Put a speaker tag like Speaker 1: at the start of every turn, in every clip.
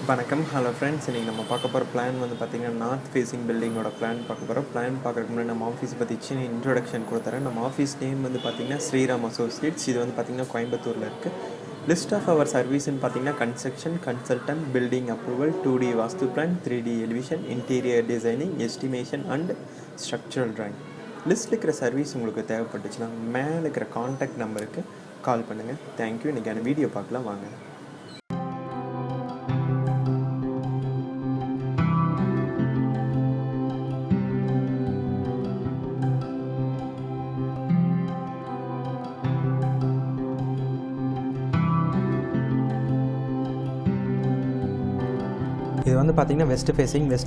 Speaker 1: வணக்கம். Hello friends, இன்றைக்கி நம்ம பார்க்க போகிற பிளான் வந்து பார்த்திங்கன்னா நார்த் ஃபேஸிங் பில்டிங்கோட பிளான் பார்க்க போகிறோம். பிளான் பார்க்குறதுக்கு முன்னாடி நம்ம ஆஃபீஸ் பற்றி சின்ன இன்ட்ரொடக்ஷன் கொடுத்துறேன். நம்ம ஆஃபீஸ் நேம் வந்து பார்த்திங்கன்னா ஸ்ரீராம் அசோசியேட்ஸ். இது வந்து பார்த்திங்கன்னா கோயம்புத்தூரில் இருக்குது. லிஸ்ட் ஆஃப் அவர் சர்வீஸ்ன்னு பார்த்திங்கன்னா construction consultant, building approval, 2D vastu plan, 3D elevation, interior designing, estimation and structural drawing. லிஸ்ட்டில் இருக்கிற சர்வீஸ் உங்களுக்கு தேவைப்பட்டுச்சுன்னா மேலே இருக்கிற கான்டாக்ட் நம்பருக்கு கால் பண்ணுங்கள். தேங்க்யூ. இன்றைக்கான வீடியோ பார்க்கலாம் வாங்க. இது வந்து பார்த்திங்கன்னா வெஸ்ட்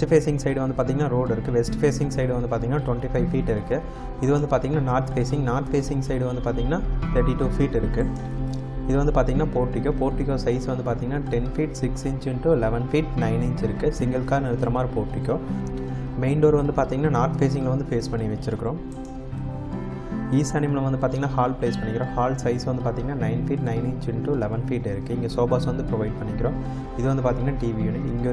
Speaker 1: ஃபேஸிங் சைடு வந்து பார்த்திங்கன்னா ரோடு இருக்குது. வெஸ்ட் ஃபேஸிங் சைடு வந்து பார்த்திங்கன்னா 25 ஃபீட் இருக்குது. இது வந்து பார்த்திங்கன்னா நார்த் ஃபேஸிங் சைடு வந்து பார்த்திங்கன்னா 32 ஃபீட் இருக்குது. இது வந்து பார்த்திங்கன்னா போர்ட்டிகோ சைஸ் வந்து பார்த்திங்கன்னா 10 feet 6 inch into 11 feet 9 inch இருக்குது. சிங்கிள் கார் நிறுத்துகிற மாதிரி போர்ட்டிகோ. மெயின் டோர் வந்து பார்த்திங்கன்னா நார்த் ஃபேஸிங்கில் வந்து ஃபேஸ் பண்ணி வச்சுருக்கிறோம். ஈசானியமில் வந்து பார்த்திங்கன்னா ஹால் ப்ளேஸ் பண்ணிக்கிறோம். ஹால் சைஸ் வந்து பார்த்திங்கன்னா 9 ஃபீட் 9 இன்ச் இன்ட்டு 11 ஃபீட் இருக்குது. இங்கே சோபாஸ் வந்து ப்ரொவைட் பண்ணிக்கிறோம். இது வந்து பார்த்திங்கன்னா டிவி யூனிட். இங்கே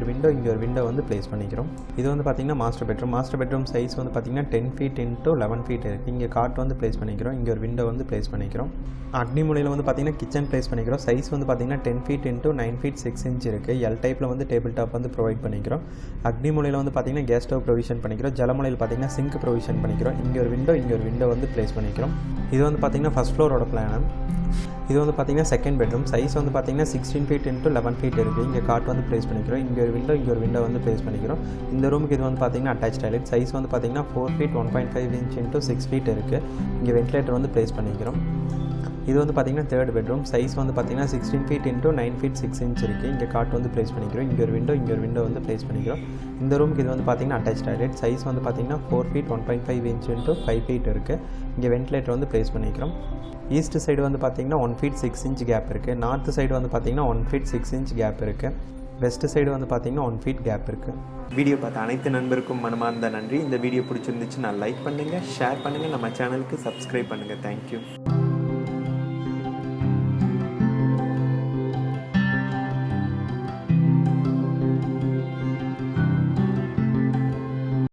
Speaker 1: ஒரு விண்டோ வந்து ப்ளேஸ் பண்ணிக்கிறோம். இது வந்து பார்த்திங்கன்னா மாஸ்டர் பெட்ரூம் சைஸ் வந்து பார்த்திங்கன்னா 10 ஃபீட் இன்ட்டு 11 ஃபீட் இருக்குது. இங்கே காட் வந்து ப்ளேஸ் பண்ணிக்கிறோம். இங்கே ஒரு விண்டோ வந்து ப்ளேஸ் பண்ணிக்கிறோம். அக்னி மூலையில் வந்து பார்த்திங்கன்னா கிச்சன் ப்ளேஸ் பண்ணிக்கிறோம். சைஸ் வந்து பார்த்திங்கன்னா 10 ஃபீட் இன்ட்டு 9 ஃபீட் 6 இன்ச் இருக்குது. எல் டைப்பில் வந்து டேபிள் டாப் வந்து ப்ரொவைட் பண்ணிக்கிறோம். அக்னி மூலையில் வந்து பார்த்திங்கன்னா கேஸ் ஸ்டவ் ப்ரொவிஷன் பண்ணிக்கிறோம். ஜலமலையில் பார்த்திங்கன்னா சிங்க் ப்ரொவிஷன் பண்ணிக்கிறோம். இங்கே ஒரு விண்டோ வந்து ப்ளேஸ் பண்ணிக்கிறோம். இது வந்து பார்த்திங்கன்னா ஃபஸ்ட் ஃப்ளோரோட பிளான். இது வந்து பார்த்திங்கன்னா செகண்ட் பெட்ரூம். சைஸ் வந்து பார்த்திங்கன்னா 16 ஃபீட் இன்ட்டு 11 ஃபீட் இருக்குது. இங்கே காட் வந்து ப்ளேஸ் பண்ணிக்கிறோம். இங்கே ஒரு விண்டோ வந்து ப்ளேஸ் பண்ணிக்கிறோம். இந்த ரூமுக்கு இது வந்து பார்த்திங்கன்னா அட்டாச் டாய்லெட். சைஸ் வந்து பார்த்திங்கன்னா 4 ஃபீட் 1.5 இன்ச் இன்ட்டு 6 ஃபீட் இருக்குது. இங்கே வென்டிலேட்டர் வந்து ப்ளேஸ் பண்ணிக்கிறோம். இது வந்து பார்த்திங்கன்னா தேர்ட் பெட்ரூம். சைஸ் வந்து பார்த்திங்கன்னா 16 ஃபீட் இன்ட்டு 9 ஃபீட் 6 இன்ச் இருக்குது. இங்கே காட் வந்து ப்ளேஸ் பண்ணிக்கிறோம். இங்கே ஒரு விண்டோ வந்து ப்ளேஸ் பண்ணிக்கிறோம். இந்த ரூமுக்கு இது வந்து பார்த்திங்கன்னா அட்டாச் டாய்லெட். சைஸ் வந்து பார்த்திங்கன்னா 4 ஃபீட் 1.5 இன்ச் இன்ட்டு 5 ஃபீட் இருக்குது. இங்கே வென்டிலேட்டர் வந்து ப்ளேஸ் பண்ணிக்கிறோம். ஈஸ்ட் சைடு வந்து பார்த்திங்கன்னா 1 ஃபீட் 6 இன்ச் கேப் இருக்குது. நார்த் சைடு வந்து பார்த்திங்கன்னா 1 ஃபீட் 6 இன்ச் கேப் இருக்குது. வெஸ்ட் சைடு வந்து பார்த்திங்கன்னா 1 ஃபீட் கேப் இருக்குது. வீடியோ பார்த்த அனைத்து நண்பருக்கும் மனமார்ந்த நன்றி. இந்த வீடியோ பிடிச்சிருந்துச்சு நான் லைக் பண்ணுங்கள், ஷேர் பண்ணுங்கள், நம்ம சேனலுக்கு சப்ஸ்கிரைப் பண்ணுங்கள். தேங்க்யூ.